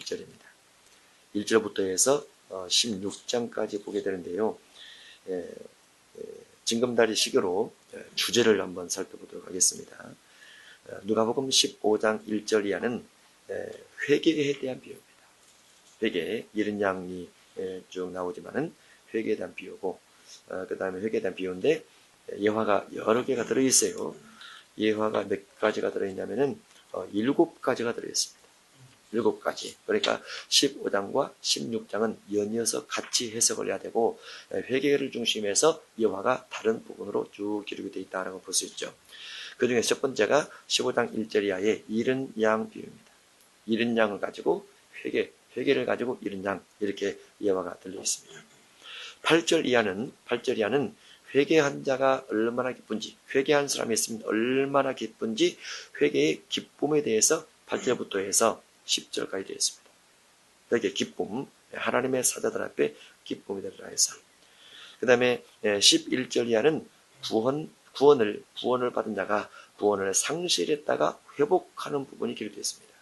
1절입니다. 1절부터 해서 16장까지 보게 되는데요. 징검다리 시교로 주제를 한번 살펴보도록 하겠습니다. 누가복음 15장 1절 이하는 회개에 대한 비유입니다. 회개, 이른 양이 쭉 나오지만은 회개에 대한 비유고, 그 다음에 회개에 대한 비유인데, 예화가 여러 개가 들어있어요. 예화가 몇 가지가 들어있냐면은 7가지가 들어있습니다. 7가지. 그러니까 15장과 16장은 연이어서 같이 해석을 해야 되고, 회개를 중심해서 예화가 다른 부분으로 쭉 기록이 되어 있다는 걸 볼 수 있죠. 그 중에 첫 번째가 15장 1절 이하의 이른 양 비유입니다. 이른 양을 가지고 회개를 가지고 이른 양, 이렇게 예화가 들려 있습니다. 8절 이하는 회개한 자가 얼마나 기쁜지, 회개한 사람이 있으면 얼마나 기쁜지, 회개의 기쁨에 대해서 8절부터 해서 10절까지 되어 있습니다. 회개 기쁨, 하나님의 사자들 앞에 기쁨이 되리라 해서. 그 다음에 11절 이하는 구원을 받은 자가 구원을 상실했다가 회복하는 부분이 기록되어 있습니다.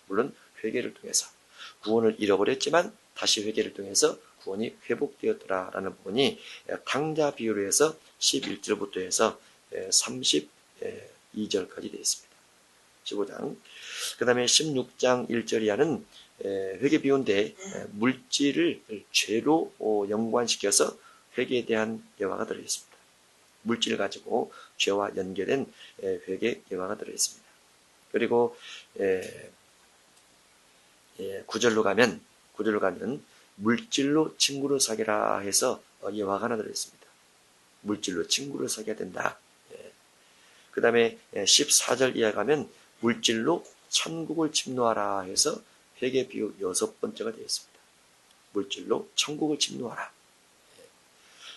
물론 회개를 통해서 구원을 잃어버렸지만 다시 회개를 통해서 구원이 회복되었더라라는 부분이 탕자 비유로 해서 11절부터 해서 32절까지 되어 있습니다. 15장. 그 다음에 16장 1절 이하는 회개 비유인데 물질을 죄로 연관시켜서 회개에 대한 예화가 들어있습니다. 물질을 가지고 죄와 연결된 회개 예화가 들어있습니다. 그리고 9절로 가면 물질로 친구를 사귀라 해서 예화가 하나 들어있습니다. 물질로 친구를 사귀어야 된다. 그 다음에 14절 이하 가면 물질로 천국을 침노하라 해서 회개 비유 6번째가 되어 있습니다. 물질로 천국을 침노하라.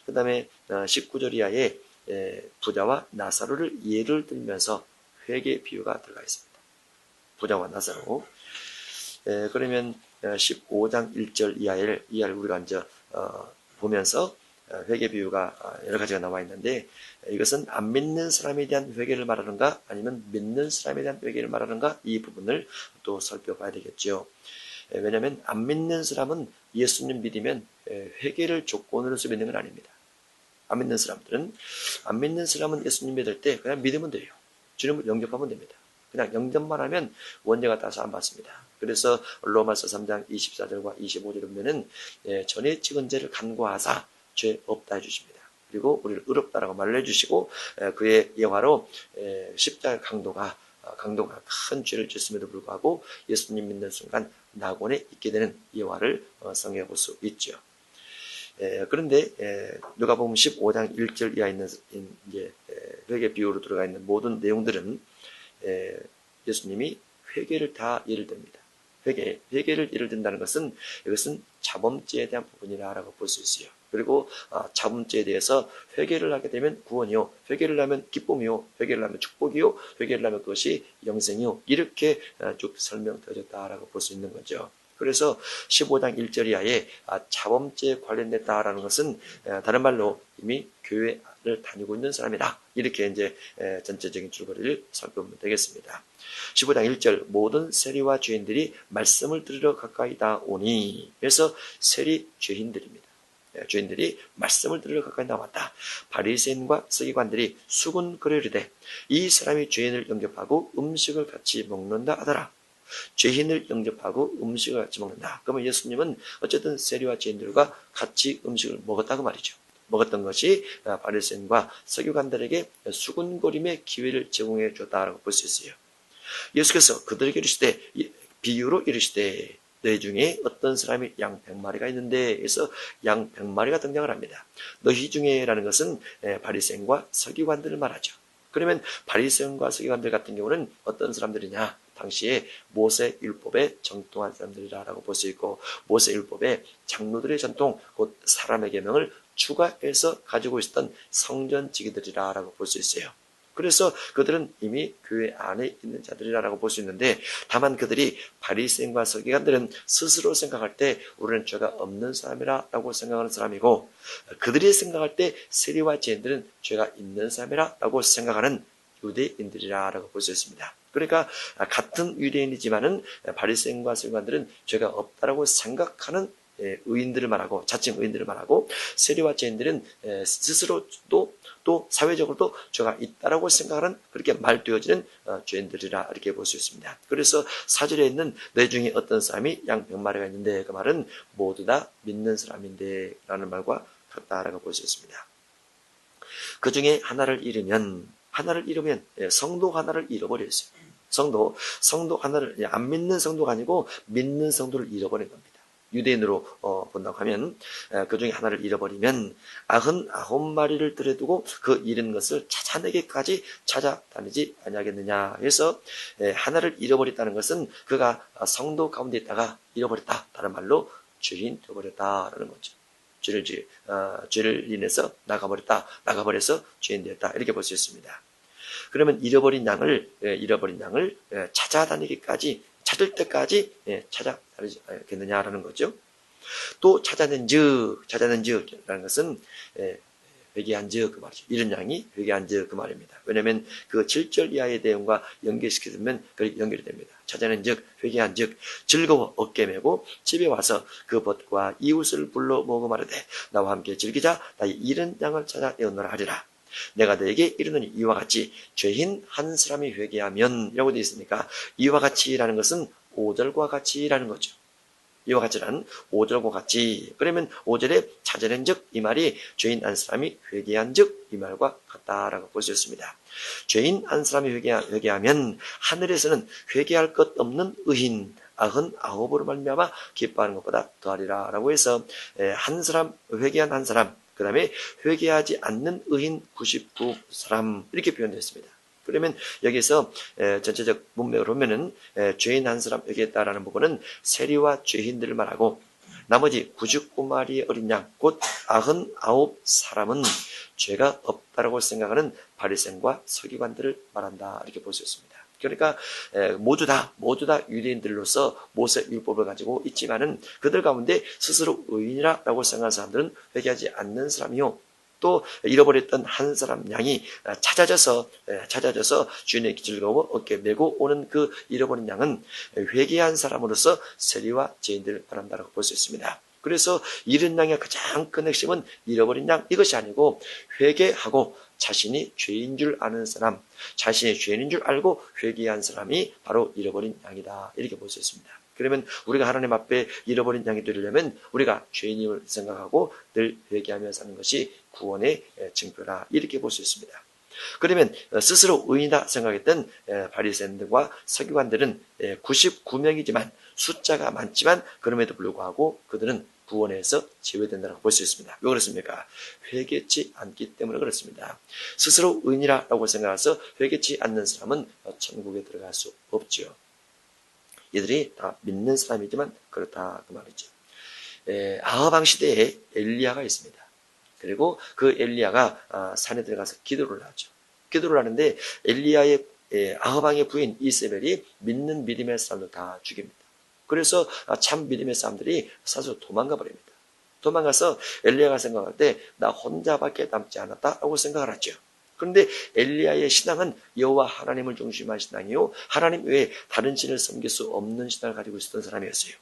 그 다음에 19절 이하에 부자와 나사로를 예를 들면서 회개 비유가 들어가 있습니다. 부자와 나사로. 그러면 15장 1절 이하를 우리가 이제 보면서 회개 비유가 여러 가지가 나와 있는데, 이것은 안 믿는 사람에 대한 회개를 말하는가 아니면 믿는 사람에 대한 회개를 말하는가, 이 부분을 또 살펴봐야 되겠죠. 왜냐하면 안 믿는 사람은 예수님 믿으면 회개를 조건으로 해서 믿는 건 아닙니다. 안 믿는 사람은 예수님 믿을 때 그냥 믿으면 돼요. 주님을 영접하면 됩니다. 그냥 영접만 하면 원죄가 따서 안 받습니다. 그래서 로마서 3장 24절과 25절에 보면은 전에 찍은 죄를 간구하사 죄 없다 해주십니다. 그리고 우리를 의롭다라고 말을 해주시고, 그의 예화로 십자가 강도가 큰 죄를 짓음에도 불구하고 예수님 믿는 순간 낙원에 있게 되는 예화를 성경에 볼 수 있죠. 그런데 누가복음 15장 1절 이하에 있는 회개 비유로 들어가 있는 모든 내용들은 예수님이 회개를 다 예를 듭니다. 회개를 예를 든다는 것은 이것은 자범죄에 대한 부분이라고 볼 수 있어요. 그리고 자범죄에 대해서 회개를 하게 되면 구원이요, 회개를 하면 기쁨이요, 회개를 하면 축복이요, 회개를 하면 그것이 영생이요, 이렇게 쭉 설명되어졌다라고 볼 수 있는 거죠. 그래서 15장 1절 이하에 자범죄에 관련됐다라는 것은 다른 말로 이미 교회를 다니고 있는 사람이다, 이렇게 이제 전체적인 줄거리를 살펴보면 되겠습니다. 15장 1절 모든 세리와 죄인들이 말씀을 들으러 가까이다 오니, 그래서 세리 죄인들입니다. 죄인들이 말씀을 들으러 가까이 나왔다. 바리새인과 서기관들이 수군거리되 이 사람이 죄인을 영접하고 음식을 같이 먹는다 하더라. 죄인을 영접하고 음식을 같이 먹는다. 그러면 예수님은 어쨌든 세리와 죄인들과 같이 음식을 먹었다고 말이죠. 먹었던 것이 바리새인과 서기관들에게 수군거림의 기회를 제공해 줬다라고 볼 수 있어요. 예수께서 그들에게 이르시되, 비유로 이르시되 너희 중에 어떤 사람이 양 100마리가 있는데, 그래서 양 100마리가 등장을 합니다. 너희 중에라는 것은 바리새인과 서기관들을 말하죠. 그러면 바리새인과 서기관들 같은 경우는 어떤 사람들이냐? 당시에 모세율법에 정통한 사람들이라고 볼 수 있고, 모세율법에 장로들의 전통, 곧 사람의 계명을 추가해서 가지고 있었던 성전지기들이라고 볼 수 있어요. 그래서 그들은 이미 교회 안에 있는 자들이라고 볼 수 있는데, 다만 그들이 바리새인과 서기관들은 스스로 생각할 때 우리는 죄가 없는 사람이라고 생각하는 사람이고, 그들이 생각할 때 세리와 죄인들은 죄가 있는 사람이라고 생각하는 유대인들이라고 볼 수 있습니다. 그러니까 같은 유대인이지만은 바리새인과 서기관들은 죄가 없다라고 생각하는 의인들을 말하고, 자칭 의인들을 말하고, 세리와 죄인들은 스스로도 또 사회적으로도 죄가 있다라고 생각하는, 그렇게 말되어지는 죄인들이라 이렇게 볼 수 있습니다. 그래서 4절에 있는 내 중에 어떤 사람이 양 100마리가 있는데, 그 말은 모두 다 믿는 사람인데 라는 말과 같다라고 볼 수 있습니다. 그 중에 하나를 잃으면 성도 하나를 잃어버렸어요. 성도 하나를, 안 믿는 성도가 아니고 믿는 성도를 잃어버린 겁니다. 유대인으로 본다고 하면 그 중에 하나를 잃어버리면 99마리를 들여두고 그 잃은 것을 찾아내기까지 찾아다니지 아니하겠느냐. 그래서 하나를 잃어버렸다는 것은 그가 성도 가운데 있다가 잃어버렸다. 다른 말로 죄인 되어버렸다라는 거죠. 죄를 인해서 나가버려서 죄인 되었다. 이렇게 볼 수 있습니다. 그러면 잃어버린 양을 찾아다니기까지, 찾을 때까지 찾아다니지 않겠느냐라는 거죠. 또 찾아낸즉라는 것은 회개한즉 그 말이죠. 잃은 양이 회개한즉 그 말입니다. 왜냐하면 그 7절 이하의 내용과 연결시키면 연결이 됩니다. 찾아낸즉 회개한즉 즐거워 어깨 메고 집에 와서 그 벗과 이웃을 불러 모으고 말하되 나와 함께 즐기자. 나의 잃은 양을 찾아 내어놓으라 하리라. 내가 너에게 이르노니 이와 같이 죄인 한 사람이 회개하면 라고 되어 있으니까, 이와 같이라는 것은 5절과 같이라는 거죠. 이와 같이라는 5절과 같이. 그러면 5절에 찾아낸즉 이 말이 죄인 한 사람이 회개한즉 이 말과 같다라고 볼 수 있습니다. 죄인 한 사람이 회개하면 하늘에서는 회개할 것 없는 의인 99으로 말미암아 기뻐하는 것보다 더하리라 라고 해서 회개한 한 사람, 그 다음에 회개하지 않는 의인 99사람 이렇게 표현되어 있습니다. 그러면 여기서 전체적 문맥을 보면은 죄인 한 사람 회개했다라는 부분은 세리와 죄인들을 말하고, 나머지 99마리의 어린 양 곧 99사람은 죄가 없다라고 생각하는 바리새인과 서기관들을 말한다 이렇게 볼 수 있습니다. 그러니까 모두 다 유대인들로서 모세 율법을 가지고 있지만은 그들 가운데 스스로 의인이라고 생각하는 사람들은 회개하지 않는 사람이요, 또 잃어버렸던 한 사람 양이 찾아져서 주인의 즐거워 어깨 메고 오는 그 잃어버린 양은 회개한 사람으로서 세리와 죄인들을 말한다고 볼 수 있습니다. 그래서 잃은 양의 가장 큰 핵심은 잃어버린 양 이것이 아니고, 회개하고 자신이 죄인 줄 아는 사람, 자신이 죄인인 줄 알고 회개한 사람이 바로 잃어버린 양이다 이렇게 볼 수 있습니다. 그러면 우리가 하나님 앞에 잃어버린 양이 되려면 우리가 죄인임을 생각하고 늘 회개하며 사는 것이 구원의 증표라 이렇게 볼 수 있습니다. 그러면 스스로 의인이다 생각했던 바리새인들과 서기관들은 99명이지만 숫자가 많지만 그럼에도 불구하고 그들은 구원에서 제외된다고 볼 수 있습니다. 왜 그렇습니까? 회개치 않기 때문에 그렇습니다. 스스로 의인이라고 생각해서 회개치 않는 사람은 천국에 들어갈 수 없죠. 이들이 다 믿는 사람이지만 그렇다 그 말이죠. 아하방 시대에 엘리야가 있습니다. 그리고 그 엘리야가 산에 들어가서 기도를 하죠. 기도를 하는데 엘리야의 아하방의 부인 이세벨이 믿는 믿음의 사람들 다 죽입니다. 그래서 참 믿음의 사람들이 사서 도망가 버립니다. 도망가서 엘리야가 생각할 때 나 혼자밖에 남지 않았다라고 생각을 하죠. 그런데 엘리야의 신앙은 여호와 하나님을 중심한 신앙이요, 하나님 외에 다른 신을 섬길 수 없는 신앙을 가지고 있었던 사람이었어요.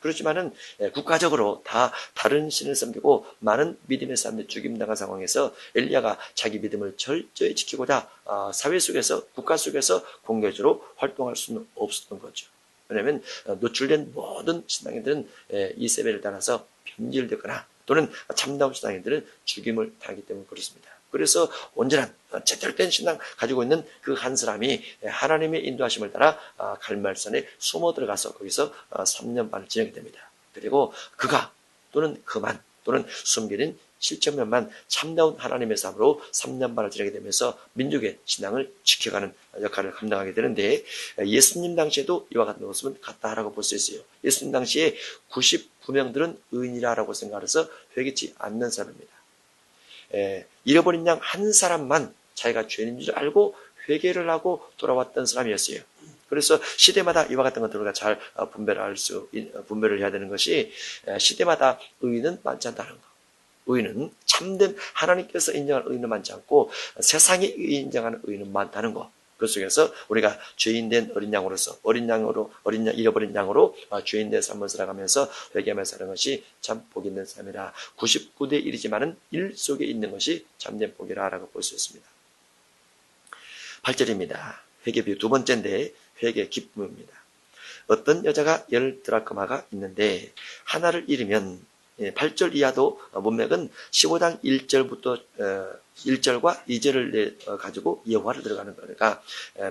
그렇지만은 국가적으로 다 다른 신을 섬기고 많은 믿음의 사람들이 죽임당한 상황에서 엘리야가 자기 믿음을 철저히 지키고자 사회 속에서, 국가 속에서 공개적으로 활동할 수는 없었던 거죠. 왜냐하면 노출된 모든 신앙인들은 이세벨을 따라서 변질되거나 또는 참다운 신앙인들은 죽임을 당하기 때문에 그렇습니다. 그래서 온전한 제대로 된 신앙 가지고 있는 그 한 사람이 하나님의 인도하심을 따라 갈멜산에 숨어 들어가서 거기서 3년 반을 지내게 됩니다. 그리고 그가 또는 그만 또는 숨기는 7천명만 참다운 하나님의 삶으로 3년 반을 지내게 되면서 민족의 신앙을 지켜가는 역할을 감당하게 되는데, 예수님 당시에도 이와 같은 모습은 같다라고 볼 수 있어요. 예수님 당시에 99명들은 의인이라고 생각해서 회개치 않는 사람입니다. 잃어버린 양 한 사람만 자기가 죄인인 줄 알고 회개를 하고 돌아왔던 사람이었어요. 그래서 시대마다 이와 같은 것들을 우리가 잘 분별을 해야 되는 것이, 시대마다 의인은 많지 않다는 거. 의인은 참된 하나님께서 인정하는 의인은 많지 않고 세상이 인정하는 의인은 많다는 거. 그 속에서 우리가 죄인된 어린 양으로서 잃어버린 양으로 죄인된 삶을 살아가면서 회개하며 사는 것이 참 복 있는 삶이라. 99대 1이지만은 1 속에 있는 것이 참된 복이라라고 볼 수 있습니다. 8절입니다. 회개 비유 두 번째인데 회개 기쁨입니다. 어떤 여자가 10드라크마가 있는데 하나를 잃으면 8절 이하도 문맥은 15장 1절부터 1절과 2절을 가지고 예화를 들어가는 거니까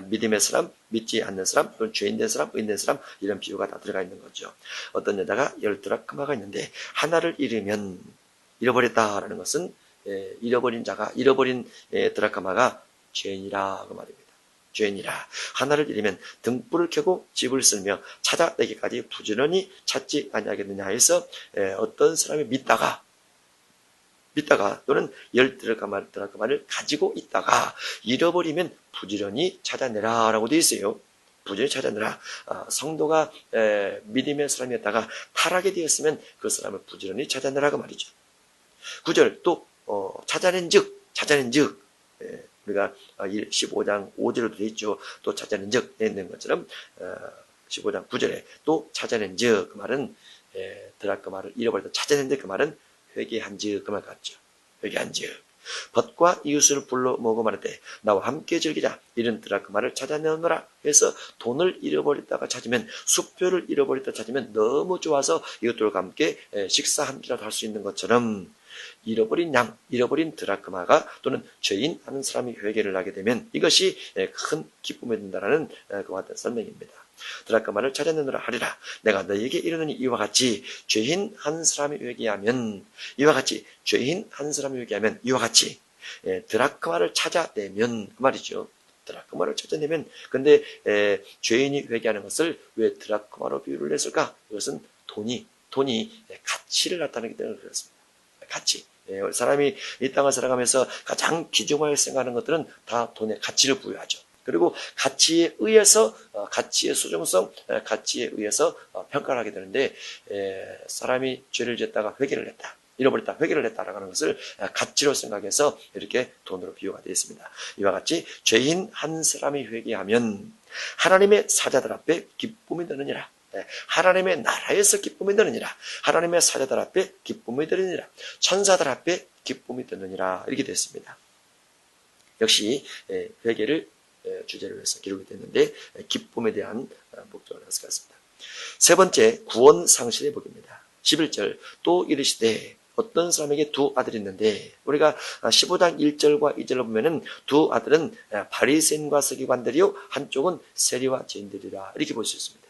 믿음의 사람, 믿지 않는 사람, 또는 죄인된 사람, 의인된 사람 이런 비유가 다 들어가 있는 거죠. 어떤 여자가 10드라크마가 있는데 하나를 잃으면 잃어버렸다라는 것은 잃어버린 드라크마가 죄인이라 그 말입니다. 죄인이라. 하나를 잃으면 등불을 켜고 집을 쓸며 찾아내기까지 부지런히 찾지 아니하겠느냐 해서 어떤 사람이 믿다가 또는 10드라크마를 가지고 있다가 잃어버리면 부지런히 찾아내라 라고 되어 있어요. 부지런히 찾아내라. 성도가 믿음의 사람이었다가 타락이 되었으면 그 사람을 부지런히 찾아내라 그 말이죠. 9절 또 찾아낸 즉 우리가 15장 5절로 되어 있죠. 또 찾아낸 즉 있는 것처럼 15장 9절에 또 찾아낸 즉 그 말은 드라크마를 잃어버렸다 찾아낸 즉 그 말은 회개한 즉 그 말 같죠. 회개한 즉 벗과 이웃을 불러 모으고 말하되 나와 함께 즐기자 이런 드라크마를 찾아내노라 해서 돈을 잃어버렸다가 찾으면 수표를 잃어버렸다가 찾으면 너무 좋아서 이것들과 함께 식사 한 끼라도 할 수 있는 것처럼 잃어버린 잃어버린 드라크마가 또는 죄인 하는 사람이 회개를 하게 되면 이것이 큰 기쁨이 된다라는 그와 같은 설명입니다. 드라크마를 찾아내느라 하리라. 내가 너희에게 이르노니 이와 같이 죄인 한 사람이 회개하면 이와 같이 드라크마를 찾아내면 그 말이죠. 드라크마를 찾아내면 근데 죄인이 회개하는 것을 왜 드라크마로 비유를 했을까? 이것은 돈이 가치를 나타내기 때문에 그렇습니다. 가치. 사람이 이 땅을 살아가면서 가장 귀중하게 생각하는 것들은 다 돈의 가치를 부여하죠. 그리고 가치에 의해서 가치의 수중성, 가치에 의해서 평가를 하게 되는데 사람이 죄를 지었다가 회개를 했다. 잃어버렸다, 회개를 했다라고 하는 것을 가치로 생각해서 이렇게 돈으로 비유가 되어 있습니다. 이와 같이 죄인 한 사람이 회개하면 하나님의 사자들 앞에 기쁨이 되느니라. 하나님의 나라에서 기쁨이 되느니라. 하나님의 사자들 앞에 기쁨이 되느니라. 천사들 앞에 기쁨이 되느니라. 이렇게 됐습니다. 역시 회개를 주제로 해서 기록이 됐는데 기쁨에 대한 목적을 해서 갔습니다. 세 번째 구원 상실의 복입니다. 11절 또 이르시되 어떤 사람에게 두 아들이 있는데 우리가 15장 1절과 2절로 보면은 두 아들은 바리새인과 서기관들이요 한쪽은 세리와 죄인들이라 이렇게 볼 수 있습니다.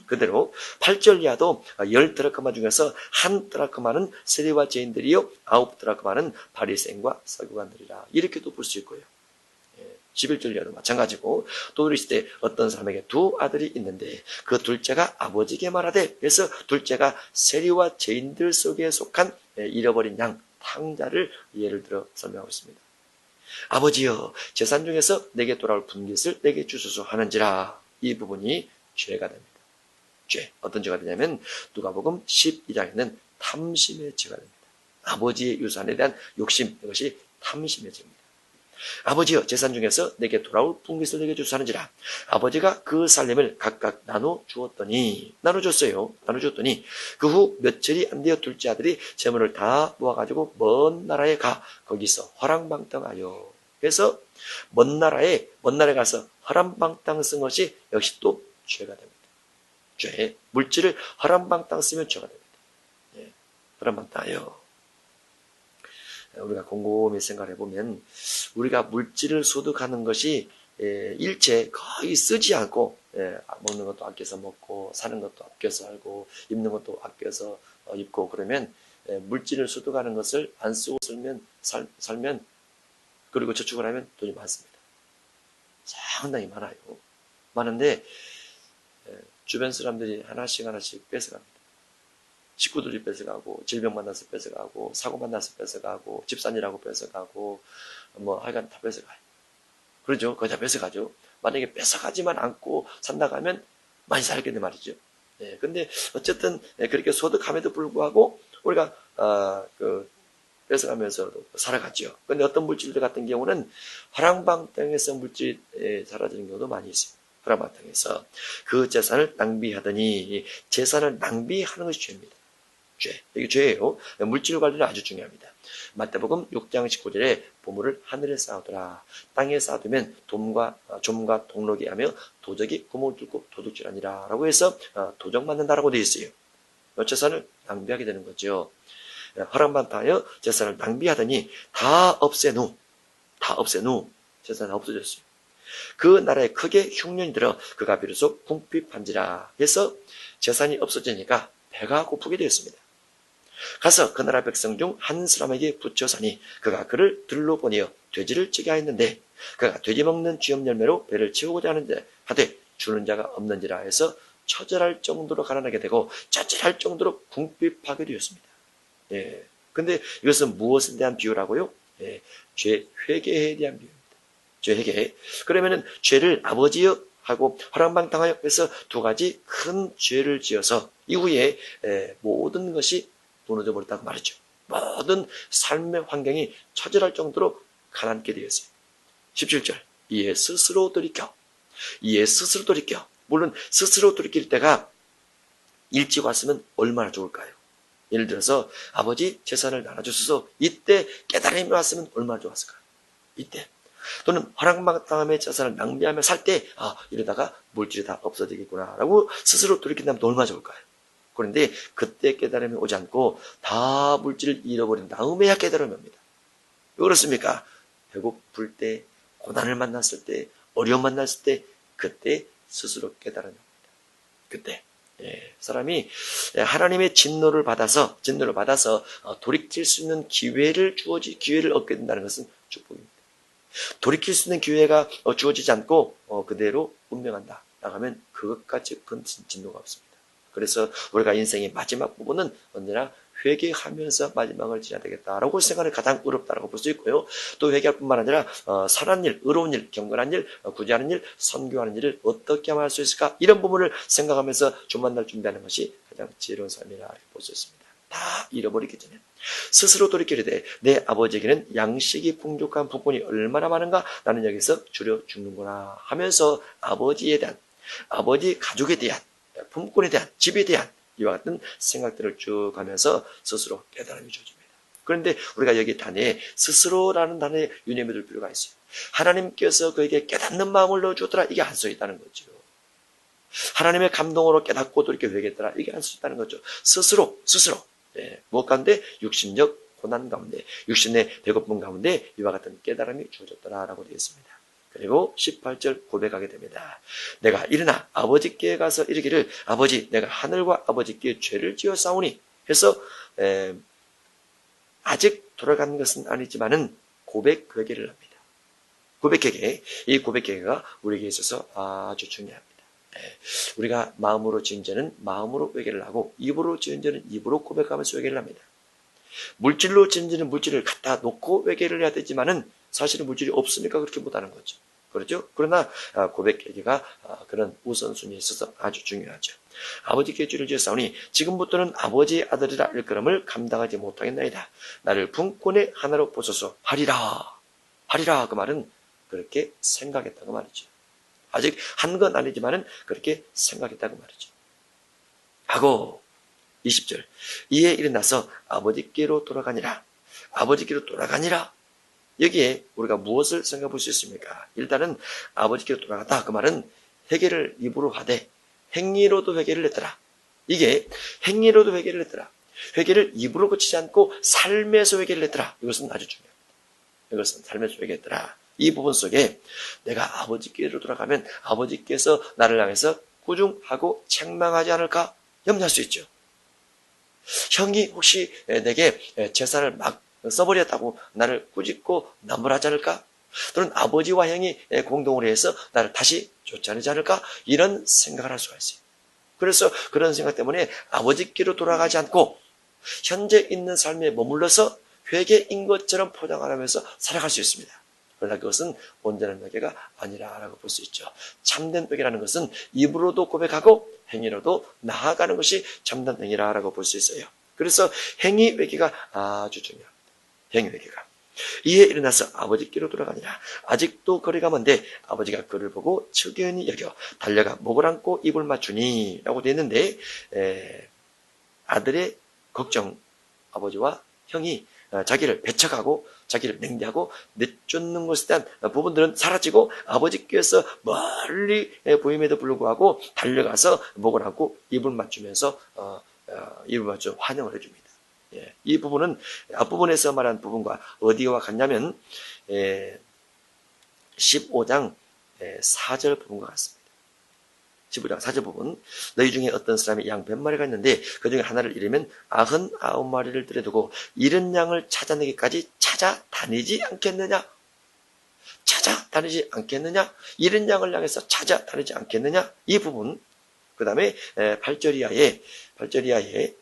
그대로 8절 이하도 10드라크마 중에서 한 드라크마는 세리와 죄인들이요 9드라크마는 바리새인과 서기관들이라 이렇게도 볼 수 있고요. 11절 이하도 마찬가지고 또 이르시되 어떤 사람에게 두 아들이 있는데 그 둘째가 아버지에게 말하되 그래서 둘째가 세리와 죄인들 속에 속한 잃어버린 양 탕자를 예를 들어 설명하고 있습니다. 아버지여 재산 중에서 내게 돌아올 분깃을 내게 주소서 하는지라 이 부분이 죄가 됩니다. 죄. 어떤 죄가 되냐면 누가복음 12장에는 탐심의 죄가 됩니다. 아버지의 유산에 대한 욕심 이것이 탐심의 죄입니다. 아버지여 재산 중에서 내게 돌아올 분깃을 내게 주소하는지라 아버지가 그 살림을 각각 나눠주었더니 그 후 며칠이 안 되어 둘째 아들이 재물을 다 모아가지고 먼 나라에 가 거기서 허랑방탕하여 그래서 먼 나라에 가서 허랑방탕 쓴 것이 역시 또 죄가 됩니다. 죄 물질을 허랑방탕 쓰면 죄가 됩니다. 허랑방탕하여 우리가 곰곰이 생각해 보면 우리가 물질을 소득하는 것이 일체 거의 쓰지 않고 먹는 것도 아껴서 먹고 사는 것도 아껴서 살고 입는 것도 아껴서 입고 그러면 물질을 소득하는 것을 안 쓰고 살면 그리고 저축을 하면 돈이 많습니다. 상당히 많은데 주변 사람들이 하나씩 뺏어갑니다. 식구들이 뺏어가고 질병 만나서 뺏어가고 사고 만나서 뺏어가고 집산이라고 뺏어가고 뭐 하여간 다 뺏어가요. 그러죠. 거의 다 뺏어가죠. 만약에 뺏어가지만 않고 산다고 하면 많이 살겠네 말이죠. 근데 어쨌든 그렇게 소득함에도 불구하고 우리가 뺏어가면서도 살아갔죠. 그런데 어떤 물질들 같은 경우는 화랑방 땅에서 물질이 사라지는 경우도 많이 있습니다. 화랑방 땅에서 그 재산을 낭비하더니 재산을 낭비하는 것이 죄입니다. 죄. 이게 죄예요. 물질 관리는 아주 중요합니다. 마태복음 6장 19절에 보물을 하늘에 쌓아두라. 땅에 쌓아두면 좀과 동록이 하며 도적이 구멍을 뚫고 도둑질하니라 라고 해서 도적 맞는다라고 되어 있어요. 재산을 낭비하게 되는 거죠. 허락만 다하여 재산을 낭비하더니 다 없앤 후 재산이 없어졌어요. 그 나라에 크게 흉년이 들어 그가 비로소 궁핍한지라 해서 재산이 없어지니까 배가 고프게 되었습니다. 가서 그 나라 백성 중 한 사람에게 붙여서니 그가 그를 들로 보내어 돼지를 찌게 하였는데 그가 돼지 먹는 쥐염 열매로 배를 채우고자 하는데 하되 주는 자가 없는지라 해서 처절할 정도로 가난하게 되고 짜증할 정도로 궁핍하게 되었습니다. 예. 근데 이것은 무엇에 대한 비유라고요? 예. 죄 회개에 대한 비유입니다. 죄 회개. 그러면은 죄를 아버지여 하고 허랑방탕하여 해서 두 가지 큰 죄를 지어서 이후에 모든 것이 무너져 버렸다고 말이죠. 모든 삶의 환경이 처절할 정도로 가난게 되었어요. 17절. 이에 스스로 돌이켜. 물론 스스로 돌이킬 때가 일찍 왔으면 얼마나 좋을까요? 예를 들어서 아버지 재산을 나눠주셔서 이때 깨달음이 왔으면 얼마나 좋았을까요? 이때. 또는 허랑방탕함의 재산을 낭비하며 살 때 이러다가 물질이 다 없어지겠구나 라고 스스로 돌이킨다면 얼마나 좋을까요? 그런데 그때 깨달음이 오지 않고 다 물질을 잃어버린 다음에야 깨달음이 옵니다. 왜 그렇습니까? 배고플 때, 고난을 만났을 때, 어려움 만났을 때 그때 스스로 깨달음이 옵니다. 그때 사람이 하나님의 진노를 받아서 돌이킬 수 있는 기회를 얻게 된다는 것은 축복입니다. 돌이킬 수 있는 기회가 주어지지 않고 그대로 운명한다 나가면 그것까지 큰 진노가 없습니다. 그래서 우리가 인생의 마지막 부분은 언제나 회개하면서 마지막을 지나야 되겠다라고 생각하는 가장 어렵다라고 볼 수 있고요. 또 회개할 뿐만 아니라 선한 일, 의로운 일, 경건한 일, 구제하는 일, 선교하는 일을 어떻게 하면 할 수 있을까? 이런 부분을 생각하면서 주 만날 준비하는 것이 가장 지혜로운 삶이라 볼 수 있습니다. 다 잃어버리기 전에 스스로 돌이키되 내 아버지에게는 양식이 풍족한 부권이 얼마나 많은가? 나는 여기서 줄여 죽는구나 하면서 아버지에 대한, 아버지 가족에 대한, 품꾼에 대한, 집에 대한 이와 같은 생각들을 쭉 하면서 스스로 깨달음이 주어집니다. 그런데 우리가 여기 단어에 스스로라는 단어에 유념해 둘 필요가 있어요. 하나님께서 그에게 깨닫는 마음을 넣어주더라. 이게 안 써 있다는 거죠. 하나님의 감동으로 깨닫고 또 이렇게 회개했더라. 이게 안 써 있다는 거죠. 스스로. 무엇 가운데? 육신적 고난 가운데, 육신의 배고픔 가운데 이와 같은 깨달음이 주어졌더라라고 되어 있습니다. 그리고 18절 고백하게 됩니다. 내가 일어나 아버지께 가서 이르기를 아버지 내가 하늘과 아버지께 죄를 지어 싸우니 해서 아직 돌아가는 것은 아니지만은 고백 회개를 합니다. 고백 회개. 이 고백 회개가 우리에게 있어서 아주 중요합니다. 우리가 마음으로 지은 죄는 마음으로 회개를 하고 입으로 지은 죄는 입으로 고백하면서 회개를 합니다. 물질로 지은 죄는 물질을 갖다 놓고 회개를 해야 되지만은 사실은 물질이 없으니까 그렇게 못하는 거죠. 그렇죠? 그러나 고백 회개가 그런 우선순위에 있어서 아주 중요하죠. 아버지께 죄를 지었사오니 지금부터는 아버지의 아들이라 일컬음을 감당하지 못하겠나이다. 나를 분권의 하나로 보소서 하리라 그 말은 그렇게 생각했다고 말이죠. 아직 한 건 아니지만은 그렇게 생각했다고 말이죠. 하고 20절 이에 일어나서 아버지께로 돌아가니라. 여기에 우리가 무엇을 생각해 볼 수 있습니까? 일단은 아버지께로 돌아갔다. 그 말은 회개를 입으로 하되 행위로도 회개를 했더라. 이게 행위로도 회개를 했더라. 회개를 입으로 그치지 않고 삶에서 회개를 했더라. 이것은 아주 중요합니다. 이것은 삶에서 회개했더라. 이 부분 속에 내가 아버지께로 돌아가면 아버지께서 나를 향해서 꾸중하고 책망하지 않을까 염려할 수 있죠. 형이 혹시 내게 재산을 막 써버렸다고 나를 꾸짖고 나무라지 않을까? 또는 아버지와 형이 공동으로 해서 나를 다시 쫓아내지 않을까? 이런 생각을 할 수가 있어요. 그래서 그런 생각 때문에 아버지께로 돌아가지 않고 현재 있는 삶에 머물러서 회개인 것처럼 포장하면서 살아갈 수 있습니다. 그러나 그것은 온전한 회개가 아니라고 볼 수 있죠. 참된 회개라는 것은 입으로도 고백하고 행위로도 나아가는 것이 참된 행위라고 볼 수 있어요. 그래서 행위 회개가 아주 중요합니다. 행위회개가. 이에 일어나서 아버지께로 돌아가니라. 아직도 거리가 먼데 아버지가 그를 보고 측연히 여겨 달려가 목을 안고 입을 맞추니 라고 되어 있는데, 아들의 걱정, 아버지와 형이 자기를 배척하고 자기를 냉대하고 내쫓는 것에 대한 부분들은 사라지고 아버지께서 멀리 보임에도 불구하고 달려가서 목을 안고 입을 맞추면서 입을 맞춰 환영을 해줍니다. 이 부분은 앞부분에서 말한 부분과 어디와 같냐면 15장 4절 부분과 같습니다. 15장 4절 부분. 너희 중에 어떤 사람이 양 100마리가 있는데 그 중에 하나를 잃으면 99마리를 들여두고 잃은 양을 찾아내기까지 찾아다니지 않겠느냐? 찾아다니지 않겠느냐? 잃은 양을 향해서 찾아다니지 않겠느냐? 이 부분. 그 다음에 8절 이하에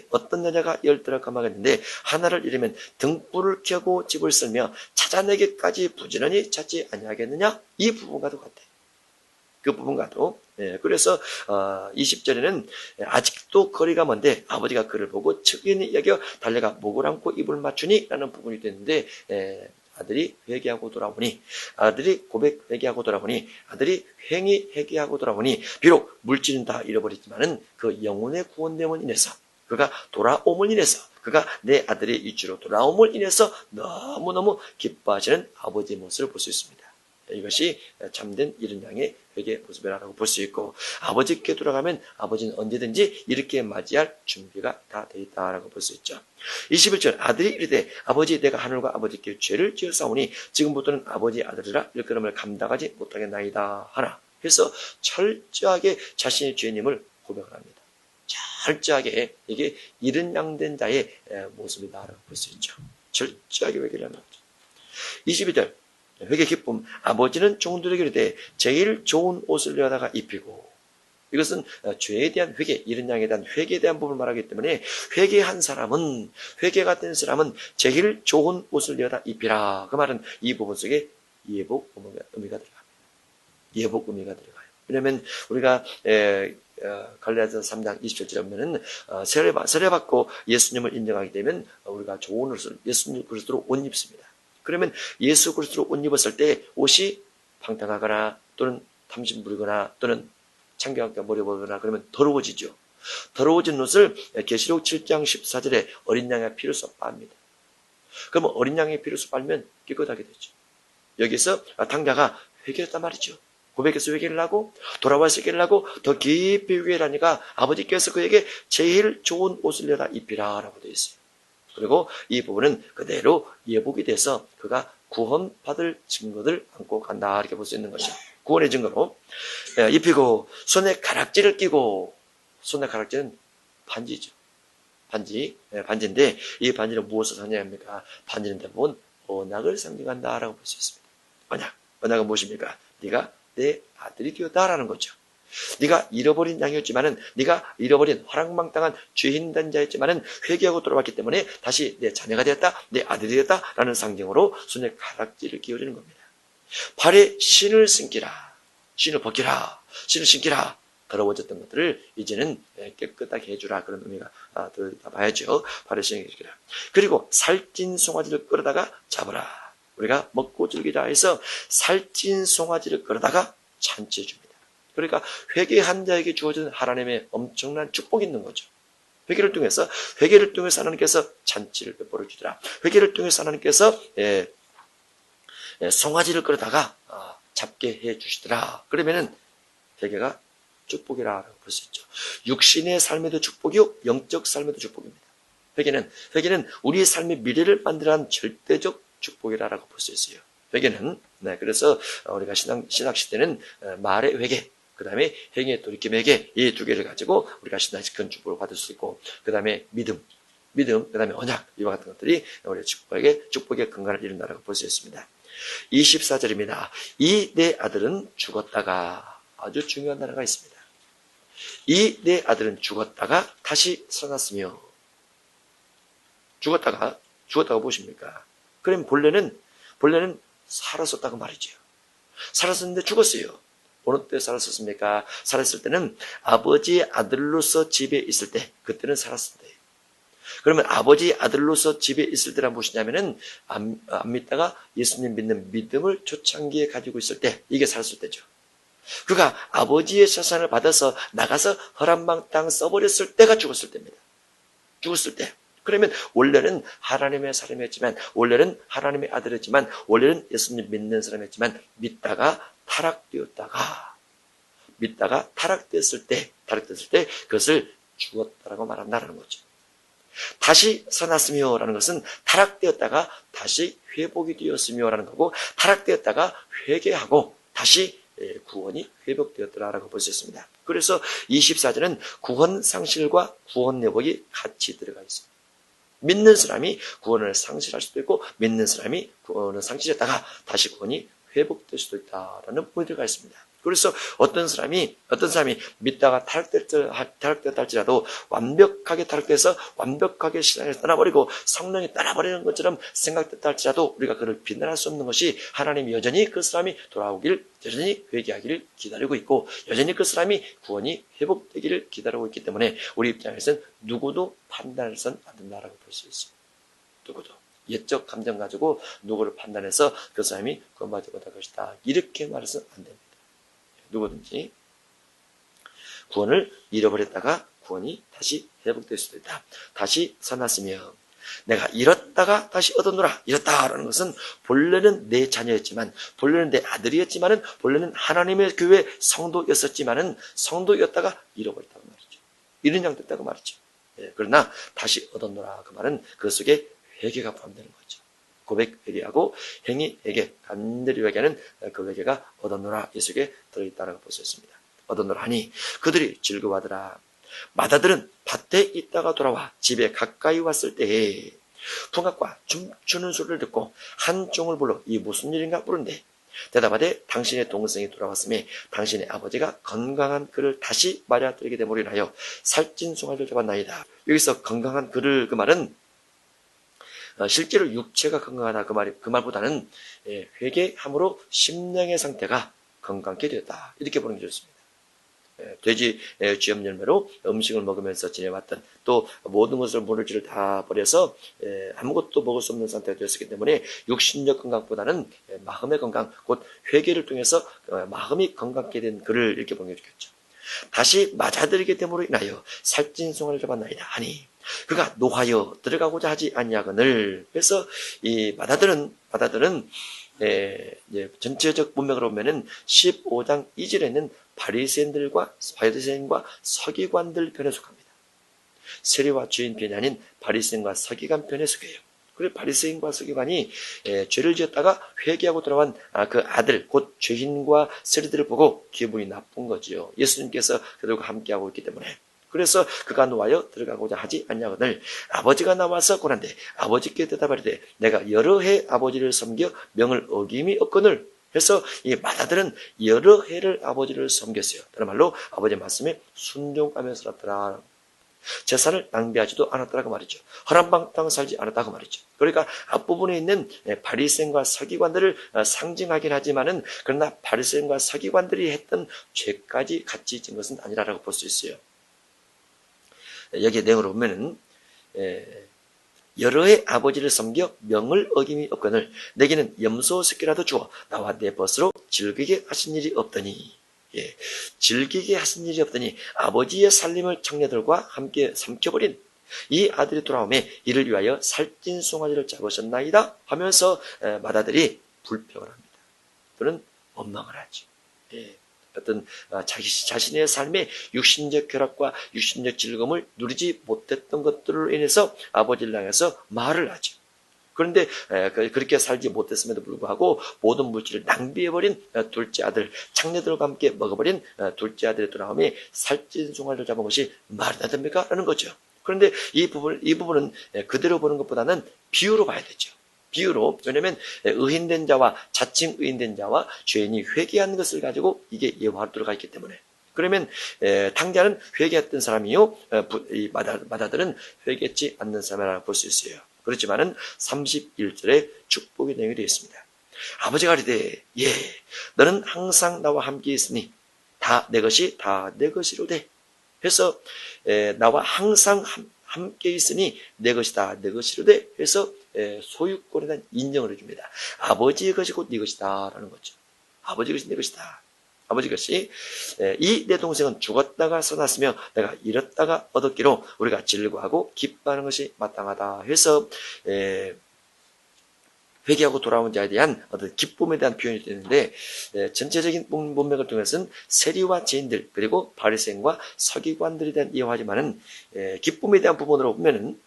어떤 여자가 10들을 감하겠는데 하나를 잃으면 등불을 켜고 집을 쓸며 찾아내기까지 부지런히 찾지 아니하겠느냐? 이 부분과도 같아요. 그 부분과도. 그래서 20절에는 아직도 거리가 먼데 아버지가 그를 보고 측은히 여겨 달려가 목을 안고 입을 맞추니 라는 부분이 되는데, 아들이 회개하고 돌아오니, 아들이 고백 회개하고 돌아오니, 아들이 행위 회개하고 돌아오니, 비록 물질은 다 잃어버렸지만은 그 영혼의 구원됨을 인해서, 그가 돌아옴을 인해서, 그가 내 아들의 이주로 돌아옴을 인해서 너무너무 기뻐하시는 아버지의 모습을 볼 수 있습니다. 이것이 참된 잃은 양의 회개 모습이라고 볼 수 있고, 아버지께 돌아가면 아버지는 언제든지 이렇게 맞이할 준비가 다 되어 있다라고 볼 수 있죠. 21절 아들이 이르되 아버지 내가 하늘과 아버지께 죄를 지었사오니 지금부터는 아버지 아들이라 일컬음을 감당하지 못하겠나이다 하나. 그래서 철저하게 자신의 죄님을 고백을 합니다. 철저하게 이게 잃은 양된 자의 모습이다라고 볼 수 있죠. 철저하게 회개를 하는 거죠. 22절 회개 기쁨. 아버지는 종들에게 이르되 제일 좋은 옷을 내다가 입히고. 이것은 죄에 대한 회개, 잃은 양에 대한 회개에 대한 부분을 말하기 때문에 회개한 사람은, 회개가 된 사람은 제일 좋은 옷을 내다 입히라. 그 말은 이 부분 속에 예복 의미가 들어갑니다. 예복 의미가 들어가요. 왜냐하면 우리가 갈라디아서 3장 27절에 보면은 세례받고 예수님을 인정하게 되면 우리가 좋은 옷을 예수님 그리스도로 옷 입습니다. 그러면 예수 그리스도로 옷 입었을 때 옷이 방탕하거나 또는 탐심 부리거나 또는 창경하게 머리 보거나 그러면 더러워지죠. 더러워진 옷을 계시록 7장 14절에 어린 양의 피로써 빱니다. 그러면 어린 양의 피로써 빨면 깨끗하게 되죠. 여기서 당자가 회개했단 말이죠. 고백해서 회개를 하고 돌아와서 회개를 하고 더 깊이 회개를 하니까 아버지께서 그에게 제일 좋은 옷을 내다 입히라 라고 되어 있어요. 그리고 이 부분은 그대로 예복이 돼서 그가 구원받을 증거를 안고 간다 이렇게 볼 수 있는 것이죠. 구원의 증거로 입히고 손에 가락지를 끼고, 손에 가락지는 반지죠. 반지인데 이 반지는 무엇을 상징합니까? 반지는 대부분 언약을 상징한다라고 볼 수 있습니다. 언약은 무엇입니까? 네가 내 아들이 되었다라는 거죠. 네가 잃어버린 양이었지만은, 네가 잃어버린 허랑방탕한 죄인된 자였지만은 회개하고 돌아왔기 때문에 다시 내 자녀가 되었다, 내 아들이 되었다라는 상징으로 손에 가락지를 끼워주는 겁니다. 발에 신을 신기라, 신을 벗기라, 신을 신기라. 더러워졌던 것들을 이제는 깨끗하게 해주라, 그런 의미가 들어있다 봐야죠. 발에 신을 신기라. 그리고 살찐 송아지를 끌어다가 잡으라. 우리가 먹고 즐기자 해서 살찐 송아지를 끌어다가 잔치해 줍니다. 그러니까 회개한 자에게 주어진 하나님의 엄청난 축복이 있는 거죠. 회개를 통해서 하나님께서 잔치를 베풀어 주더라. 회개를 통해서 하나님께서 송아지를 끌어다가 잡게 해 주시더라. 그러면은 회개가 축복이라고 볼 수 있죠. 육신의 삶에도 축복이요, 영적 삶에도 축복입니다. 회개는 우리의 삶의 미래를 만들어낸 절대적 축복이라고 볼 수 있어요. 회개는 그래서 우리가 신학 시대는 말의 회개, 그 다음에 행위의 돌이킴 회개, 이 두 개를 가지고 우리가 신학식 큰 축복을 받을 수 있고, 그 다음에 믿음, 그 다음에 언약, 이와 같은 것들이 우리의 축복의 근간을 이룬다고 볼 수 있습니다. 24절입니다. 이 내 아들은 죽었다가, 아주 중요한 단어가 있습니다. 이 내 아들은 죽었다가 다시 살아났으며. 죽었다가 무엇입니까? 그럼 본래는 살았었다고 말이죠. 살았었는데 죽었어요. 어느 때 살았었습니까? 살았을 때는 아버지의 아들로서 집에 있을 때, 그때는 살았을 때. 그러면 아버지 아들로서 집에 있을 때란 무엇이냐면은 안 믿다가 예수님 믿는 믿음을 초창기에 가지고 있을 때, 이게 살았을 때죠. 그가 아버지의 재산을 받아서 나가서 허람방 땅 써버렸을 때가 죽었을 때입니다. 죽었을 때. 그러면 원래는 하나님의 사람이었지만, 원래는 하나님의 아들이었지만, 원래는 예수님 믿는 사람이었지만, 믿다가 타락되었을 때 그것을 죽었다라고 말한다는 거죠. 다시 살았으며라는 것은 타락되었다가 다시 회복이 되었으며라는 거고, 타락되었다가 회개하고 다시 구원이 회복되었더라라고 볼 수 있습니다. 그래서 24절은 구원 상실과 구원 회복이 같이 들어가 있습니다. 믿는 사람이 구원을 상실할 수도 있고, 믿는 사람이 구원을 상실했다가 다시 구원이 회복될 수도 있다라는 포인트가 있습니다. 그래서 어떤 사람이 믿다가 타락되었다 할지라도 완벽하게 타락돼서 완벽하게 신앙을 떠나버리고 성령이 떠나버리는 것처럼 생각됐다 할지라도 우리가 그를 비난할 수 없는 것이, 하나님이 여전히 그 사람이 돌아오길, 여전히 회개하기를 기다리고 있고, 여전히 그 사람이 구원이 회복되기를 기다리고 있기 때문에 우리 입장에서는 누구도 판단해서는 안 된다라고 볼 수 있습니다. 누구도 옛적 감정 가지고 누구를 판단해서 그 사람이 구원받지 못할 것이다, 이렇게 말해서는 안 됩니다. 누구든지 구원을 잃어버렸다가 구원이 다시 회복될 수도 있다. 다시 살았으며 내가 잃었다가 다시 얻었노라. 잃었다라는 것은 본래는 내 자녀였지만, 본래는 내 아들이었지만은, 본래는 하나님의 교회 성도였었지만은 성도였다가 잃어버렸다고 말이죠. 잃은 양 됐다고 말이죠. 그러나 다시 얻었노라. 그 말은 그 속에 회개가 포함되는 거죠. 고백 회개하고 행위 회개, 간절히 회개하는 그 회개가 얻었노라, 이 속에 들어있다고 볼 수 있습니다. 얻었노라 하니 그들이 즐거워하더라. 마다들은 밭에 있다가 돌아와 집에 가까이 왔을 때에 풍악과 춤추는 소리를 듣고 한 종을 불러 이 무슨 일인가 물은데, 대답하되 당신의 동생이 돌아왔음에 당신의 아버지가 건강한 그를 다시 맞아들이게 되므로 인하여 살찐 송아지를 잡았나이다. 여기서 건강한 그를, 그 말은 실제로 육체가 건강하다 그 말보다는 회개함으로 심령의 상태가 건강하게 되었다, 이렇게 보는 게 좋습니다. 돼지 쥐염 열매로 음식을 먹으면서 지내왔던, 또 모든 것을 물질을 다 버려서 아무것도 먹을 수 없는 상태가 되었기 때문에 육신적 건강보다는 마음의 건강, 곧 회개를 통해서 마음이 건강하게 된 그를 이렇게 보는 게 좋겠죠. 다시 맞아들이게 됨으로 인하여 살찐 송아지를 잡았나이다 하니 그가 노하여 들어가고자 하지 아니하거늘. 그래서 이 마다들은 전체적 문맥으로 보면은 15장 2절에는 바리새인과 서기관들 편에 속합니다. 세리와 주인 편이 아닌 바리새인과 서기관 편에 속해요. 그래서 바리새인과 서기관이 죄를 지었다가 회개하고 돌아온 그 아들, 곧 죄인과 세리들을 보고 기분이 나쁜 거지요. 예수님께서 그들과 함께하고 있기 때문에. 그래서 그가 노하여 들어가고자 하지 않냐거늘 아버지가 나와서 고난데 아버지께 대답하리되 내가 여러 해 아버지를 섬겨 명을 어김이 없거늘. 해서 이 마다들은 여러 해를 아버지를 섬겼어요. 다른 말로 아버지의 말씀에 순종하며 살았더라. 재산을 낭비하지도 않았다고 말이죠. 허람방탕 살지 않았다고 말이죠. 그러니까 앞부분에 있는 바리새인과 서기관들을 상징하긴 하지만은, 그러나 바리새인과 서기관들이 했던 죄까지 같이 진 것은 아니라고 볼 수 있어요. 여기에 내용을 보면은 여러 해 아버지를 섬겨 명을 어김이 없거늘 내게는 염소 새끼라도 주어 나와 내 벗으로 즐기게 하신 일이 없더니, 즐기게 하신 일이 없더니 아버지의 살림을 청년들과 함께 삼켜버린 이 아들이 돌아오매 이를 위하여 살찐 송아지를 잡으셨나이다 하면서 마다들이 불평을 합니다. 또는 원망을 하죠. 어떤 자신의 삶의 육신적 쾌락과 육신적 즐거움을 누리지 못했던 것들로 인해서 아버지를 향해서 말을 하죠. 그런데 그렇게 살지 못했음에도 불구하고 모든 물질을 낭비해버린 둘째 아들, 창녀들과 함께 먹어버린 둘째 아들의 돌아옴에 살찐 송아지를 잡은 것이 말이 안 됩니까? 라는 거죠. 그런데 이 부분은 그대로 보는 것보다는 비유로 봐야 되죠. 비유로. 왜냐하면 의인된 자와 자칭 의인된 자와 죄인이 회개하는 것을 가지고 이게 예화로 들어가 있기 때문에. 그러면 탕자는 회개했던 사람이요, 이 마다들은 회개했지 않는 사람이라고 볼 수 있어요. 그렇지만은 31절에 축복의 내용이 되어 있습니다. 아버지가 이르되 너는 항상 나와 함께 있으니 다 내 것이 다 내 것이로되 해서 나와 항상 함께 있으니 내 것이다, 내 것이로되 해서 소유권에 대한 인정을 해줍니다. 아버지의 것이 곧 네 것이다 라는 거죠. 아버지 것이 내 것이다. 아버지 것이 이 내 동생은 죽었다가 살아났으며 내가 잃었다가 얻었기로 우리가 즐거워하고 기뻐하는 것이 마땅하다 해서 회개하고 돌아온 자에 대한 어떤 기쁨에 대한 표현이 되는데 전체적인 문맥을 통해서는 세리와 죄인들 그리고 바리새인과 서기관들에 대한 이야기하지만은 기쁨에 대한 부분으로 보면은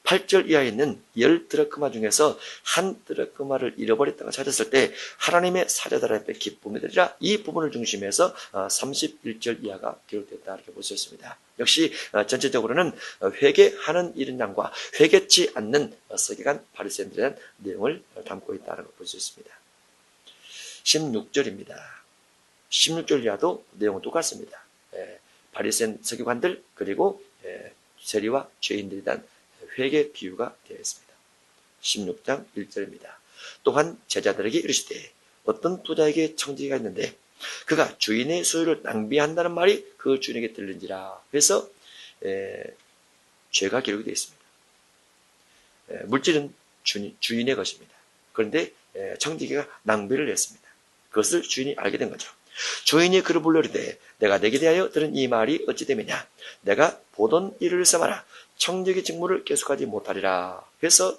8절 이하에 있는 10드라크마 중에서 한 드라크마를 잃어버렸다가 찾았을 때 하나님의 사자들 앞에 기쁨이 되리라 이 부분을 중심해서 31절 이하가 기록됐다 이렇게 볼 수 있습니다. 역시 전체적으로는 회개하는 이른 양과 회개치 않는 서기관 바리새인들에 대한 내용을 담고 있다는 걸 볼 수 있습니다. 16절입니다. 16절 이하도 내용은 똑같습니다. 바리새인 서기관들 그리고 세리와 죄인들에 대한 회개 비유가 되어 있습니다. 16장 1절입니다. 또한 제자들에게 이르시되 어떤 부자에게 청지기가 있는데 그가 주인의 소유를 낭비한다는 말이 그 주인에게 들린지라 해서 죄가 기록이 되어 있습니다. 물질은 주인의 것입니다. 그런데 청지기가 낭비를 했습니다. 그것을 주인이 알게 된 거죠. 주인이 그를 불러이르되 내가 내게 대하여 들은 이 말이 어찌 됨이냐 내가 보던 일을 삼아라 청지기 직무를 계속하지 못하리라 해서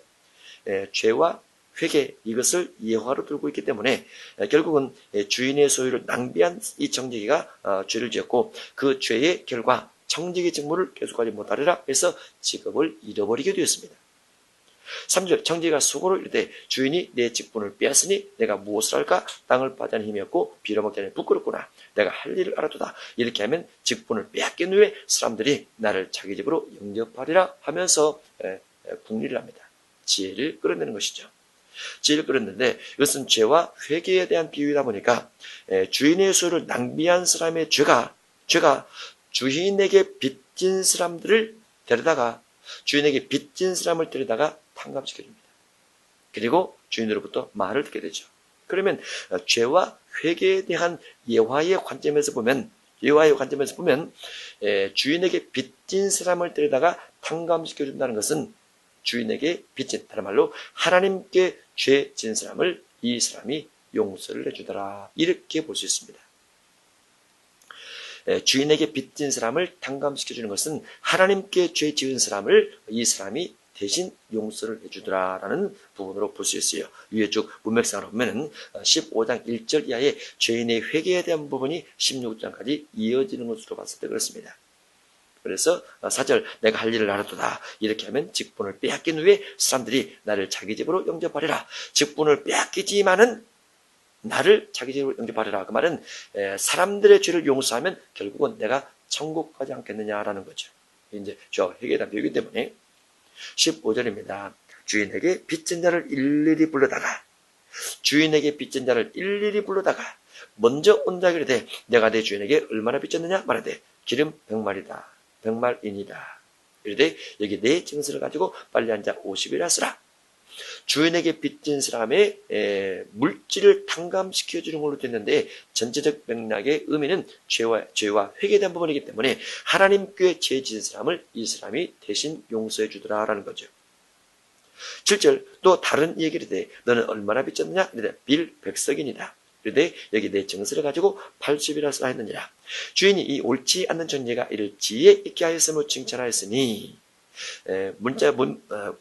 죄와 회개 이것을 예화로 들고 있기 때문에 결국은 주인의 소유를 낭비한 이 청지기가 죄를 지었고 그 죄의 결과 청지기 직무를 계속하지 못하리라 해서 직업을 잃어버리게 되었습니다. 3절 청지기가 수고로 이르되 주인이 내 직분을 빼앗으니 내가 무엇을 할까 땅을 빠자는 힘이 없고 빌어먹기 전에 부끄럽구나 내가 할 일을 알아두다 이렇게 하면 직분을 빼앗긴 후에 사람들이 나를 자기 집으로 영접하리라 하면서 궁리를 합니다. 지혜를 끌어내는 것이죠. 지혜를 끌어내는데 이것은 죄와 회개에 대한 비유이다 보니까 주인의 소유를 낭비한 사람의 죄가 주인에게 빚진 사람들을 데려다가 주인에게 빚진 사람을 데려다가 탕감시켜줍니다. 그리고 주인으로부터 말을 듣게 되죠. 그러면 죄와 회개에 대한 예화의 관점에서 보면 주인에게 빚진 사람을 데려다가 탕감시켜준다는 것은 주인에게 빚진 다른 말로 하나님께 죄 지은 사람을 이 사람이 용서를 해주더라 이렇게 볼 수 있습니다. 주인에게 빚진 사람을 탕감시켜주는 것은 하나님께 죄 지은 사람을 이 사람이 대신 용서를 해주더라라는 부분으로 볼 수 있어요. 위에 쭉 문맥상으로 보면 15장 1절 이하의 죄인의 회개에 대한 부분이 16장까지 이어지는 것으로 봤을 때 그렇습니다. 그래서 4절 내가 할 일을 알아두다 이렇게 하면 직분을 빼앗긴 후에 사람들이 나를 자기 집으로 영접하리라. 직분을 빼앗기지만은 나를 자기 집으로 영접하리라. 그 말은 사람들의 죄를 용서하면 결국은 내가 천국 가지 않겠느냐라는 거죠. 이제 저 회개에 대한 비유이기 때문에 15절입니다. 주인에게 빚진 자를 일일이 불러다가 먼저 온 자에게 이르되 내가 내 주인에게 얼마나 빚졌느냐 말하되 기름 100말이다. 100말이니다. 이르되 여기 내 증서를 가지고 빨리 앉아 50이라 쓰라. 주인에게 빚진 사람의 물질을 탕감시켜주는 걸로 됐는데 전체적 맥락의 의미는 죄와 회개에 대한 부분이기 때문에 하나님께 죄 지은 사람을 이 사람이 대신 용서해 주더라라는 거죠. 7절 또 다른 얘기를 해 너는 얼마나 빚졌느냐? 빌 100석이니라. 그런데 여기 내 증서를 가지고 80이라 쓰라 했느니라. 주인이 이 옳지 않는 존재가 이를 지혜 있게 하였음을 칭찬하였으니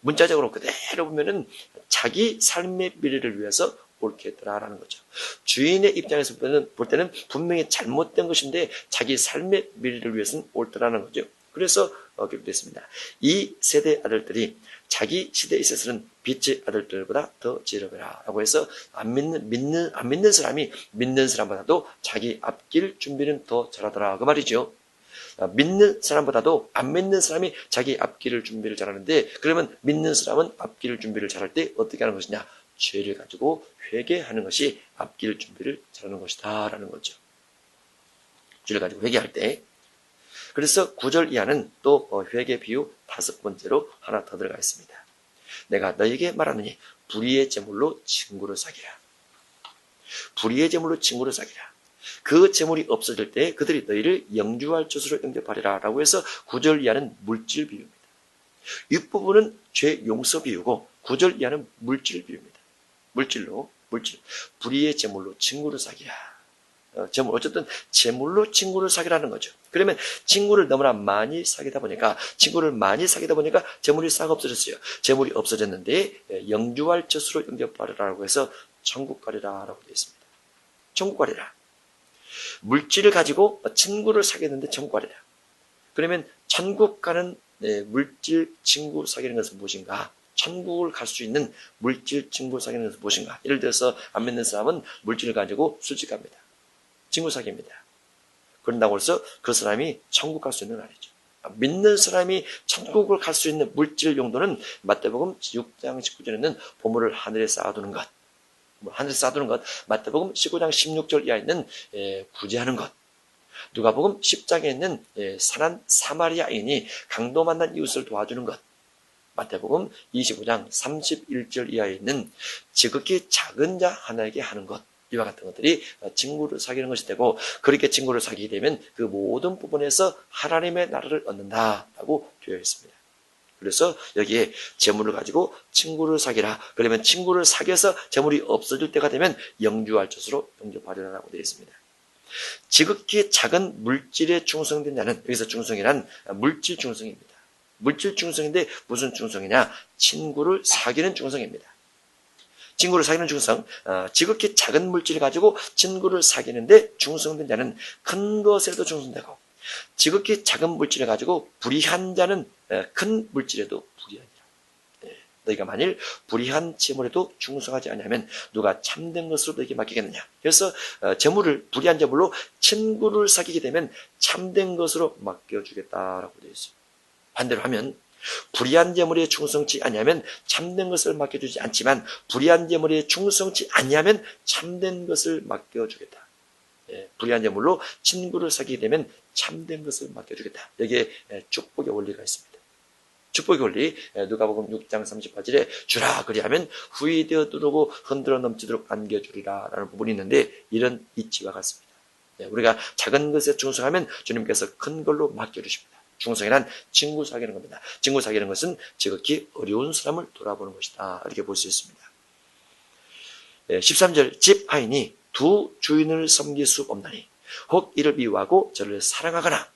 문자적으로 그대로 보면은 자기 삶의 미래를 위해서 옳게 했더라라는 거죠. 주인의 입장에서 볼 때는 분명히 잘못된 것인데 자기 삶의 미래를 위해서는 옳더라는 거죠. 그래서 기록됐습니다. 이 세대 아들들이 자기 시대에 있어서는 빛의 아들들보다 더 지혜롭라 라고 해서 안 믿는 사람이 믿는 사람보다도 자기 앞길 준비는 더 잘하더라 그 말이죠. 믿는 사람보다도 안 믿는 사람이 자기 앞길을 준비를 잘하는데 그러면 믿는 사람은 앞길 준비를 잘할 때 어떻게 하는 것이냐? 죄를 가지고 회개하는 것이 앞길 준비를 잘하는 것이다 라는 거죠. 죄를 가지고 회개할 때. 그래서 9절 이하는 또 회개 비유 5번째로 하나 더 들어가 있습니다. 내가 너에게 말하느니 불의의 제물로 친구를 사귀라. 불의의 제물로 친구를 사귀라. 그 재물이 없어질 때 그들이 너희를 영주할 젖으로 영접하리라 라고 해서 9절 이하는 물질 비유입니다. 윗부분은 죄 용서 비유고 9절 이하는 물질 비유입니다. 물질. 불의의 재물로 친구를 사귀라. 어쨌든 재물로 친구를 사귀라는 거죠. 그러면 친구를 너무나 많이 사귀다 보니까 재물이 싹 없어졌어요. 재물이 없어졌는데 영주할 젖으로 영접하리라고 해서 천국 가리라라고 되어 있습니다. 천국 가리라. 물질을 가지고 친구를 사귀었는데 천국 가리라. 그러면 천국 가는 물질 친구 사귀는 것은 무엇인가? 천국을 갈 수 있는 물질 친구 사귀는 것은 무엇인가? 예를 들어서 안 믿는 사람은 물질을 가지고 술집 갑니다. 친구 사귀입니다. 그런다고 해서 그 사람이 천국 갈 수 있는 건 아니죠. 믿는 사람이 천국을 갈 수 있는 물질 용도는 마태복음 6장 19절에는 보물을 하늘에 쌓아두는 것. 마태복음 19장 16절 이하에 있는 구제하는 것. 누가복음 10장에 있는 선한 사마리아인이 강도 만난 이웃을 도와주는 것. 마태복음 25장 31절 이하에 있는 지극히 작은 자 하나에게 하는 것. 이와 같은 것들이 친구를 사귀는 것이 되고, 그렇게 친구를 사귀게 되면 그 모든 부분에서 하나님의 나라를 얻는다라고 되어 있습니다. 그래서 여기에 재물을 가지고 친구를 사귀라. 그러면 친구를 사귀어서 재물이 없어질 때가 되면 영주할 젖으로 영접하리라고 되어 있습니다. 지극히 작은 물질에 충성된 자는, 여기서 충성이란 물질 충성입니다. 물질 충성인데 무슨 충성이냐? 친구를 사귀는 충성입니다. 친구를 사귀는 충성, 지극히 작은 물질을 가지고 친구를 사귀는데 충성된 자는 큰 것에도 충성되고, 지극히 작은 물질을 가지고 불의한 자는 큰 물질에도 불의하니라. 너희가 만일 불의한 재물에도 충성하지 않으면 누가 참된 것으로 너희에게 맡기겠느냐. 그래서 재물을, 불의한 재물로 친구를 사귀게 되면 참된 것으로 맡겨주겠다라고 되어 있습니다. 반대로 하면 불의한 재물에 충성치 아니하면 참된 것을 맡겨주지 않지만, 불의한 재물에 충성치 아니하면 참된 것을 맡겨주겠다. 불의한 재물로 친구를 사귀게 되면 참된 것을 맡겨주겠다. 여기에 축복의 원리가 있습니다. 축복의 원리, 누가복음 6장 38절에 주라 그리하면 후이되어 누르고 흔들어 넘치도록 안겨주리라 라는 부분이 있는데, 이런 이치와 같습니다. 우리가 작은 것에 충성하면 주님께서 큰 걸로 맡겨주십니다. 충성이란 친구 사귀는 겁니다. 친구 사귀는 것은 지극히 어려운 사람을 돌아보는 것이다. 이렇게 볼 수 있습니다. 13절, 집 하인이 두 주인을 섬길 수 없나니 혹 이를 미워하고 저를 사랑하거나.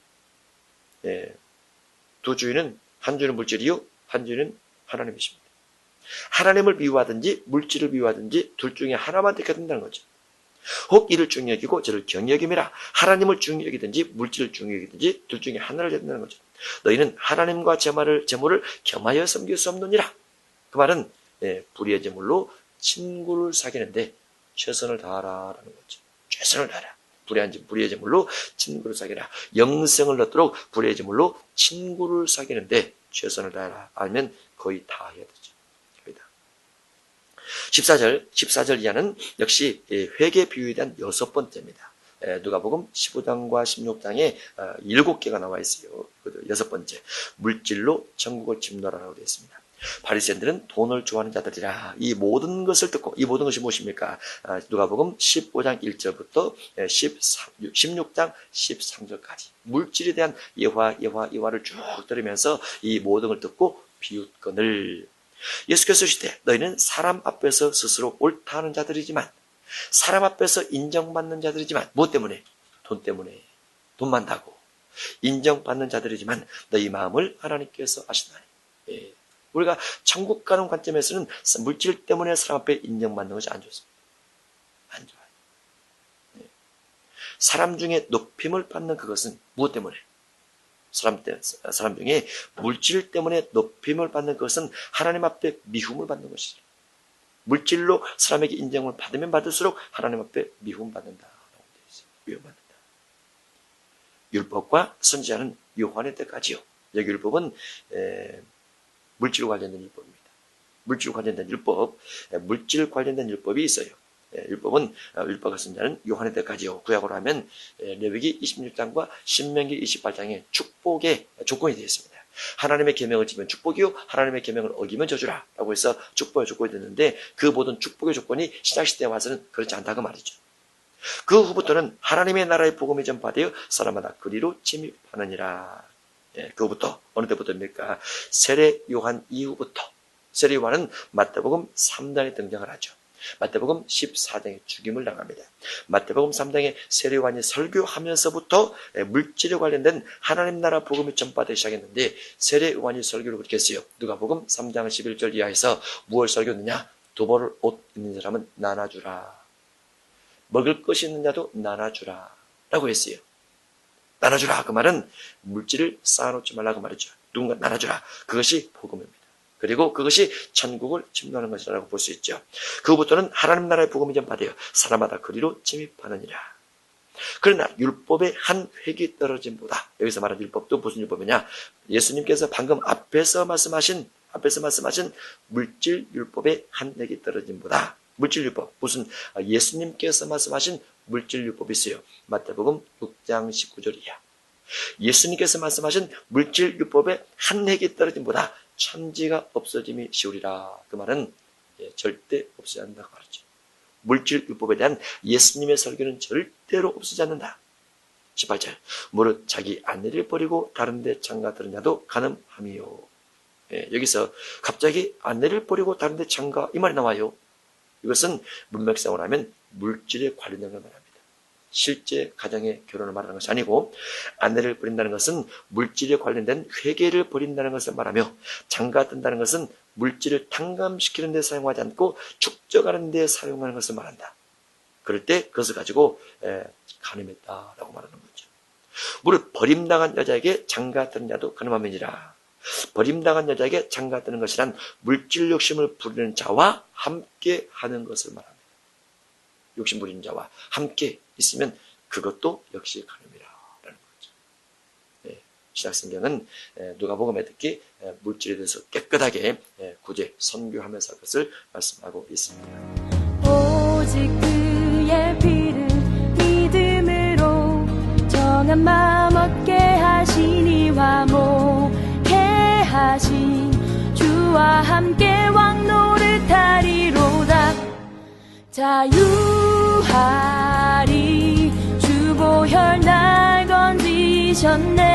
두 주인은, 한 주인은 물질이요, 한 주인은 하나님이십니다. 하나님을 미워하든지 물질을 미워하든지 둘 중에 하나만 택해야 된다는 거죠. 혹 이를 중히 여기고 저를 경히 여김이라. 하나님을 중히 여기든지 물질을 중히 여기든지 둘 중에 하나를 해야 된다는 거죠. 너희는 하나님과 재물을 겸하여 섬길 수 없느니라. 그 말은 불의의 재물로 친구를 사귀는데 최선을 다하라라는 거죠. 최선을 다하라. 불의의 재물로 친구를 사귀라. 영생을 얻도록 불의의 재물로 친구를 사귀는데 최선을 다하라. 아니면 거의 다 해야 되죠. 14절 이하는 역시 회개 비유에 대한 6번째입니다. 누가복음 15장과 16장에 7개가 나와 있어요. 6번째, 물질로 천국을 침노하라고 되어 있습니다. 바리새인들은 돈을 좋아하는 자들이라. 이 모든 것을 듣고, 이 모든 것이 무엇입니까? 누가복음 15장 1절부터 16장 13절까지 물질에 대한 예화를 쭉 들으면서 이 모든 걸 듣고 비웃거늘. 예수께서 이르시되 너희는 사람 앞에서 스스로 옳다 하는 자들이지만, 사람 앞에서 인정받는 자들이지만, 무엇 때문에? 돈 때문에. 돈 많다고 인정받는 자들이지만 너희 마음을 하나님께서 아시나니. 우리가 천국 가는 관점에서는 물질 때문에 사람 앞에 인정받는 것이 안 좋습니다. 안 좋아요. 사람 중에 높임을 받는 그것은 무엇 때문에? 사람 중에 물질 때문에 높임을 받는 것은 하나님 앞에 미움을 받는 것이죠. 물질로 사람에게 인정을 받으면 받을수록 하나님 앞에 미움 받는다. 미움 받는다. 율법과 선지자는 요한의 때까지요. 여기 율법은 물질 관련된 율법입니다. 물질 관련된 율법이 있어요. 율법과 선지자는 요한의 때까지요. 구약으로 하면 레위기 26장과 신명기 28장에 축복의 조건이 되어 있습니다. 하나님의 계명을 지면 축복이요, 하나님의 계명을 어기면 저주라 라고 해서 축복의 조건이 됐는데, 그 모든 축복의 조건이 신약시대에 와서는 그렇지 않다고 말이죠. 그 후부터는 하나님의 나라의 복음이 전파되어 사람마다 그리로 침입하느니라. 예, 그 후부터 어느 때부터입니까? 세례 요한 이후부터. 세례 요한은 마태복음 3장에 등장을 하죠. 마태복음 14장에 죽임을 당합니다. 마태복음 3장에 세례 요한이 설교하면서부터 물질에 관련된 하나님 나라 복음이 전파되기 시작했는데 세례 요한이 설교를 그렇게 했어요. 누가복음 3장 11절 이하에서 무엇을 설교했느냐? 두벌 옷 있는 사람은 나눠주라. 먹을 것이 있는 자도 나눠주라 라고 했어요. 나눠주라 그 말은 물질을 쌓아놓지 말라고 말이죠. 누군가 나눠주라. 그것이 복음입니다. 그리고 그것이 천국을 침노하는 것이라고 볼 수 있죠. 그부터는 하나님 나라의 복음이 전파되어 사람마다 그리로 침입하느니라. 그러나 율법의 한 획이 떨어짐보다, 여기서 말하는 율법도 무슨 율법이냐? 예수님께서 방금 앞에서 말씀하신 물질 율법의 한 획이 떨어짐보다, 물질 율법, 무슨 예수님께서 말씀하신 물질 율법이 있어요. 마태복음 6장 19절 이하. 예수님께서 말씀하신 물질 율법의 한 획이 떨어짐보다 천지가 없어짐이 쉬우리라. 그 말은 절대 없어지지 않는다고 말하죠. 물질 율법에 대한 예수님의 설교는 절대로 없어지지 않는다. 18절. 무릇 자기 아내를 버리고 다른 데 장가들은 자도 간음함이요. 여기서 갑자기 아내를 버리고 다른 데 장가 이 말이 나와요. 이것은 문맥상으로 하면 물질에 관련된 걸 말합니다. 실제 가정의 결혼을 말하는 것이 아니고 아내를 버린다는 것은 물질에 관련된 회개를 버린다는 것을 말하며 장가 든다는 것은 물질을 탕감시키는 데 사용하지 않고 축적하는 데 사용하는 것을 말한다. 그럴 때 그것을 가지고 간음했다라고 말하는 거죠. 무릇 버림당한 여자에게 장가 드는 자도 간음함이니라. 버림당한 여자에게 장가 드는 것이란 물질 욕심을 부리는 자와 함께 하는 것을 말합니다. 욕심 부리는 자와 함께 있으면 그것도 역시 간음이라는 거죠. 신약성경은 누가복음에 특히 물질에 대해서 깨끗하게 구제, 선교하면서 그것을 말씀하고 있습니다. 오직 그의 피를 믿음으로 정한 마음 얻게 하시니 화목해 하신 주와 함께 왕노릇하리로다. 자유하리 주 보혈 날 건지셨네.